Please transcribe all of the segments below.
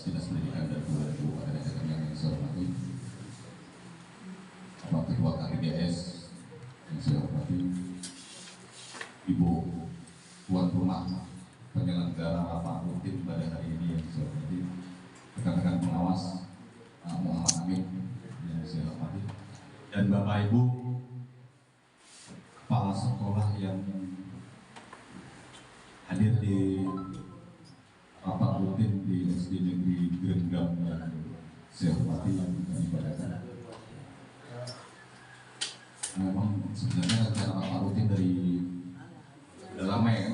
Dinas Pendidikan dan Kebudayaan yang saya hormati, Bapak Ketua KPGS yang saya hormati, Ibu tuan rumah penyelenggara rapat rutin pada hari ini yang saya hormati, rekan-rekan pengawas Muhammad Amin yang saya hormati, dan Bapak Ibu kepala sekolah yang hadir di rapat rutin di SD Negeri Grenggam yang saya hormati dan ibadahkan. Memang sebenarnya rencana rapat rutin dari udah lama ya.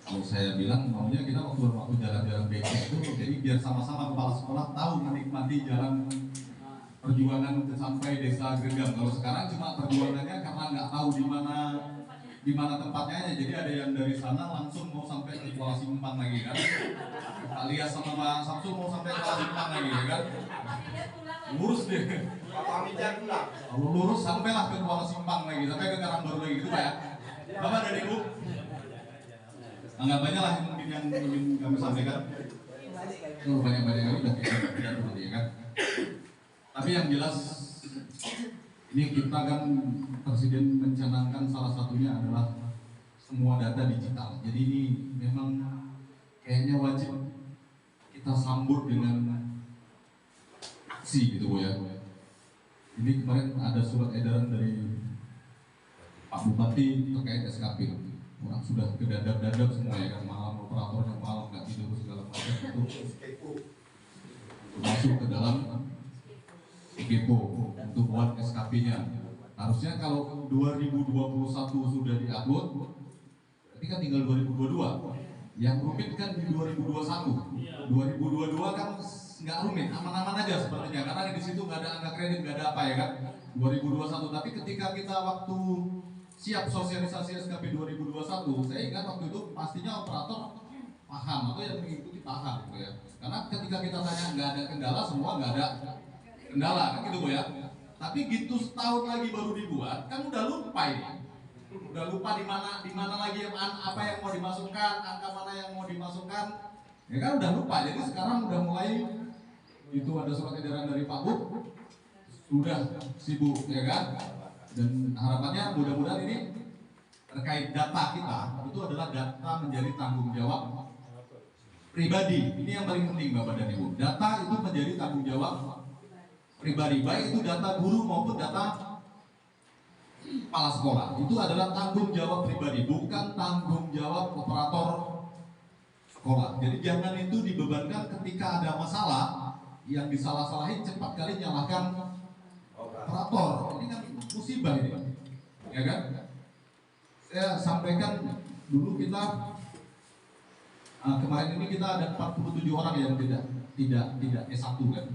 Kalau saya bilang maunya kita waktu jalan-jalan BK itu jadi biar sama-sama kepala sekolah tahu menikmati jalan perjuangan untuk sampai desa Grenggam. Kalau sekarang cuma perjuangannya karena nggak tahu di mana tempatnya aja. Jadi ada yang dari sana langsung mau sampai ke Kuala Simpang lagi kan. Pak Lias sama Pak Samsul mau sampai ke Kuala Simpang lagi ya kan. Lurus deh. Pak Amijan pulang. Lurus sampailah ke Kuala Simpang lagi, sampai ke Karangbaru lagi gitu Pak ya. Bapak dan Ibu, anggapannya lah yang ingin kami sampaikan. Banyak-banyak kali udah kita seperti ya kan. Tapi yang jelas ini kita kan Presiden mencanangkan salah satunya adalah semua data digital. Jadi ini memang kayaknya wajib kita sambut dengan aksi gitu ya. Ini kemarin ada surat edaran dari Pak Bupati terkait SKP. Orang sudah kedadap-dadap semua ya kan, malam operatornya malam nggak tidur segala macam itu masuk ke dalam Kepo untuk buat SKP-nya. Harusnya kalau 2021 sudah diupload, berarti kan tinggal 2022. Yang rumit kan di 2021. 2022 kan nggak rumit, aman-aman aja sepertinya, karena di situ nggak ada angka kredit, nggak ada apa ya kan. 2021. Tapi ketika kita waktu siap sosialisasi SKP 2021, saya ingat waktu itu pastinya operator paham atau yang mengikuti paham gitu ya. Karena ketika kita tanya nggak ada kendala, semua nggak ada kendala kan gitu ya. Tapi gitu setahun lagi baru dibuat, kan udah lupa ini. Udah lupa di mana lagi yang apa yang mau dimasukkan, angka mana yang mau dimasukkan. Ya kan udah lupa. Jadi sekarang udah mulai itu ada surat edaran dari Pak Bu, sudah sibuk ya kan. Dan harapannya mudah-mudahan ini terkait data kita itu adalah data menjadi tanggung jawab pribadi. Ini yang paling penting Bapak dan Ibu. Data itu menjadi tanggung jawab pribadi, baik itu data guru maupun data kepala sekolah. Itu adalah tanggung jawab pribadi, bukan tanggung jawab operator sekolah. Jadi jangan itu dibebankan ketika ada masalah yang disalah-salahin, cepat kali nyalahkan operator. Ini kan musibah ini, ya kan? Saya sampaikan dulu kita kemarin ini kita ada 47 orang yang tidak S1 kan.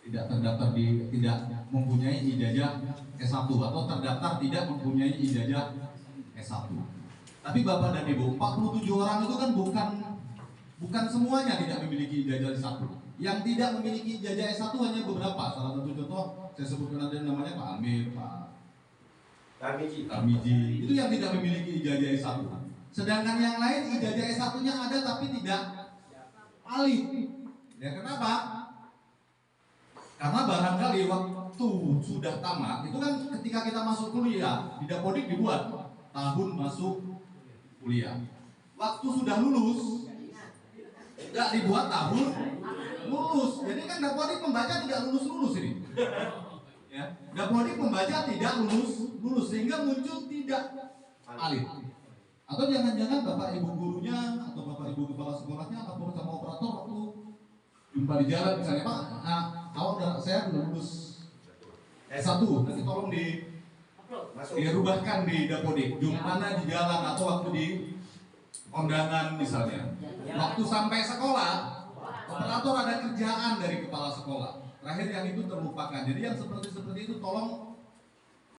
Tidak terdaftar tidak mempunyai ijazah S1 atau terdaftar tidak mempunyai ijazah S1. Tapi Bapak dan Ibu, 47 orang itu kan bukan semuanya tidak memiliki ijazah S1. Yang tidak memiliki ijazah S1 hanya beberapa. Salah satu contoh saya sebutkan ada namanya Pak Amir, Pak Tarmiji. Itu yang tidak memiliki ijazah S1. Sedangkan yang lain ijazah S1-nya ada tapi tidak valid. Ya kenapa? Karena barangkali waktu sudah tamat, itu kan ketika kita masuk kuliah, di Dapodik dibuat tahun masuk kuliah. Waktu sudah lulus, nggak dibuat tahun lulus. Jadi kan Dapodik membaca tidak lulus ini. Ya, Dapodik membaca tidak lulus sehingga muncul tidak valid. Atau jangan-jangan Bapak Ibu gurunya atau Bapak Ibu kepala sekolahnya lapor sama operator waktu jumpa di jalan misalnya, Pak, saya belum lulus S1, nanti tolong dirubahkan di Dapodik, mana di jalan atau waktu di kondangan misalnya. Waktu sampai sekolah, operator ada kerjaan dari kepala sekolah. Terakhir yang itu terlupakan. Jadi yang seperti itu tolong